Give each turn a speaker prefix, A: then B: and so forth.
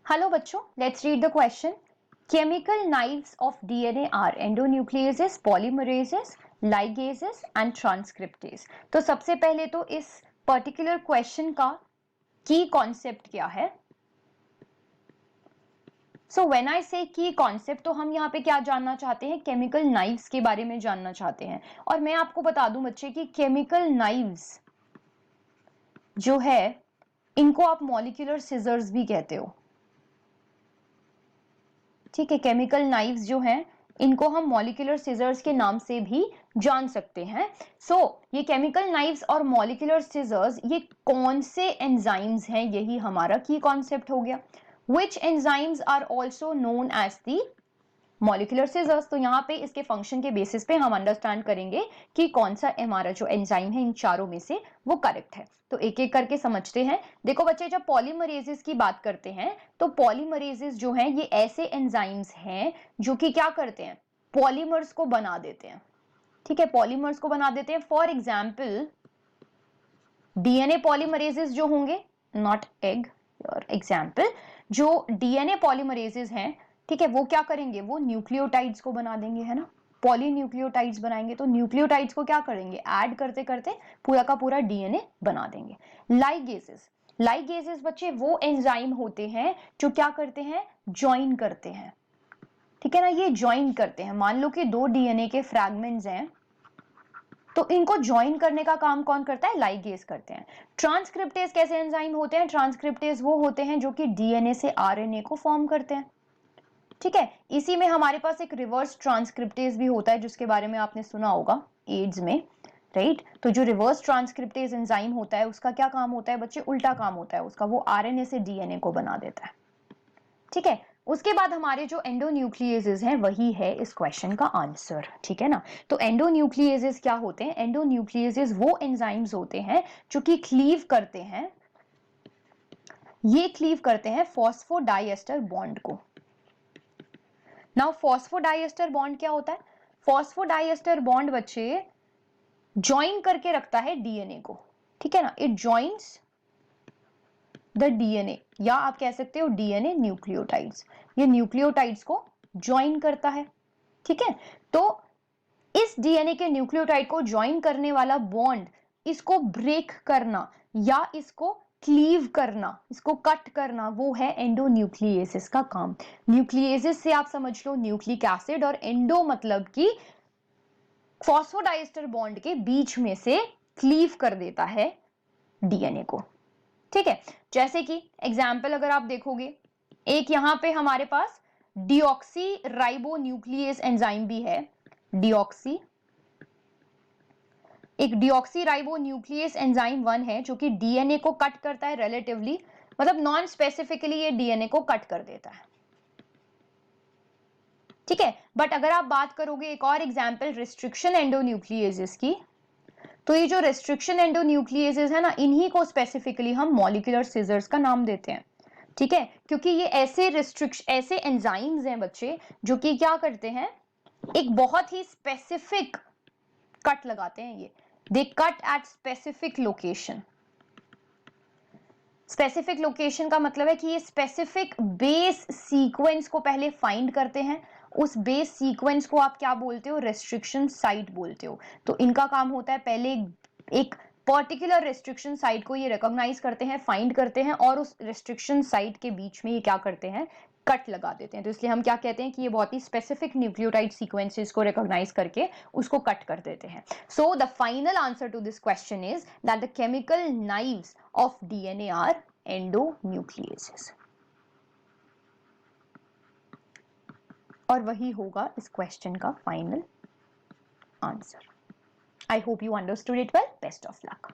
A: Hello बच्चों, let's read the question. Chemical knives of DNA are endonucleases, polymerases, ligases and transcriptase. तो सबसे पहले तो इस पर्टिकुलर क्वेश्चन का की कॉन्सेप्ट क्या है. सो व्हेन आई से की कॉन्सेप्ट, तो हम यहाँ पे क्या जानना चाहते हैं? केमिकल नाइव्स के बारे में जानना चाहते हैं. और मैं आपको बता दूं बच्चे कि केमिकल नाइव्स जो है इनको आप मॉलिक्यूलर सिजर्स भी कहते हो. ठीक है, केमिकल नाइव्स जो हैं इनको हम मॉलिक्यूलर सिजर्स के नाम से भी जान सकते हैं. ये केमिकल नाइव्स और मॉलिक्यूलर सिजर्स ये कौन से एंजाइम्स हैं, यही हमारा की कॉन्सेप्ट हो गया. Which enzymes are also known as the molecular scissors. तो यहाँ पे इसके फंक्शन के बेसिस पे हम अंडरस्टैंड करेंगे कि कौन सा हमारा जो एंजाइम है इन चारों में से वो करेक्ट है. तो एक एक करके समझते हैं. देखो बच्चे, जब पॉलीमरेजेस की बात करते हैं तो पॉलीमरेजेस जो हैं ये ऐसे एंजाइम्स हैं जो कि क्या करते हैं? पॉलीमर्स को बना देते हैं. ठीक है, पॉलीमर्स को बना देते हैं. फॉर एग्जाम्पल डीएनए पॉलीमरेजेस जो होंगे, नॉट एग और एग्जाम्पल, जो डीएनए पॉलीमरेजेस हैं, ठीक है, वो क्या करेंगे? वो न्यूक्लियोटाइड्स को बना देंगे, है ना. पॉलीन्यूक्लियोटाइड्स बनाएंगे तो न्यूक्लियोटाइड्स को क्या करेंगे? ऐड करते करते पूरा का पूरा डीएनए बना देंगे. लाइगेसेस, लाइगेसेस बच्चे वो एंजाइम होते हैं जो क्या करते हैं? ज्वाइन करते हैं. ठीक है ना, ये ज्वाइन करते हैं. मान लो कि दो डीएनए के फ्रैगमेंट्स हैं तो इनको ज्वाइन करने का काम कौन करता है? लाइगेज करते हैं. ट्रांसक्रिप्टेज कैसे एंजाइम होते हैं? ट्रांसक्रिप्टेज वो होते हैं जो कि डीएनए से आरएनए को फॉर्म करते हैं. ठीक है, इसी में हमारे पास एक रिवर्स ट्रांसक्रिप्टेज भी होता है जिसके बारे में आपने सुना होगा एड्स में, राइट. तो जो रिवर्स ट्रांसक्रिप्टेज एंजाइम होता है उसका क्या काम होता है बच्चे? उल्टा काम होता है उसका, वो आरएनए से डीएनए को बना देता है. ठीक है, उसके बाद हमारे जो एंडोन्यूक्लियेजेस हैं वही है इस क्वेश्चन का आंसर. ठीक है ना. तो एंडोन्यूक्लियेजेस क्या होते हैं? एंडोन्यूक्लियेजेस वो एंजाइम्स होते हैं जो कि क्लीव करते हैं, ये क्लीव करते हैं फॉस्फोडाइएस्टर बॉन्ड को. नाउ फॉस्फोडाइएस्टर बॉन्ड क्या होता है? फॉस्फोडाइएस्टर बॉन्ड बच्चे ज्वाइन करके रखता है डीएनए को. ठीक है ना, इट ज्वाइंस द डीएनए, या आप कह सकते हो डीएनए न्यूक्लियोटाइड्स. ये न्यूक्लियोटाइड्स को ज्वाइन करता है. ठीक है, तो इस डीएनए के न्यूक्लियोटाइड को ज्वाइन करने वाला बॉन्ड, इसको ब्रेक करना या इसको क्लीव करना, इसको कट करना, वो है एंडोन्यूक्लियेसिस का काम. न्यूक्लियेसिस से आप समझ लो न्यूक्लिक एसिड, और एंडो मतलब कि फॉस्फोडाइएस्टर बॉन्ड के बीच में से क्लीव कर देता है डीएनए को. ठीक है, जैसे कि एग्जाम्पल अगर आप देखोगे, एक यहां पे हमारे पास डिऑक्सी राइबोन्यूक्लियेज एंजाइम भी है. डिऑक्सी, एक डिऑक्सी राइबोन्यूक्लियेज एंजाइम 1 है जो कि डीएनए को कट करता है रिलेटिवली, मतलब नॉन स्पेसिफिकली ये डीएनए को कट कर देता है. ठीक है, बट अगर आप बात करोगे एक और एग्जाम्पल रिस्ट्रिक्शन एंडोन्यूक्लियेजेस की, तो ये जो रेस्ट्रिक्शन एंडोन्यूक्लियेजेस है ना, इन्हीं को स्पेसिफिकली हम मॉलिक्यूलर सिजर्स का नाम देते हैं. ठीक है, क्योंकि ये ऐसे एंजाइम्स हैं बच्चे जो कि क्या करते हैं? एक बहुत ही स्पेसिफिक कट लगाते हैं. ये they cut at specific location. Specific location का मतलब है कि ये स्पेसिफिक बेस सीक्वेंस को पहले फाइंड करते हैं. उस बेस सीक्वेंस को आप क्या बोलते हो? रेस्ट्रिक्शन साइट बोलते हो. तो इनका काम होता है पहले एक पर्टिकुलर रेस्ट्रिक्शन साइट को ये रिकॉग्नाइज करते हैं, फाइंड करते हैं, और उस रेस्ट्रिक्शन साइट के बीच में ये क्या करते हैं? कट लगा देते हैं. तो इसलिए हम क्या कहते हैं कि ये बहुत ही स्पेसिफिक न्यूक्लियोटाइड सीक्वेंसेस को रिकॉग्नाइज करके उसको कट कर देते हैं. So the final answer to this question is that the chemical knives of DNA are endonucleases. और वही होगा इस क्वेश्चन का final answer. I hope you understood it well. Best of luck.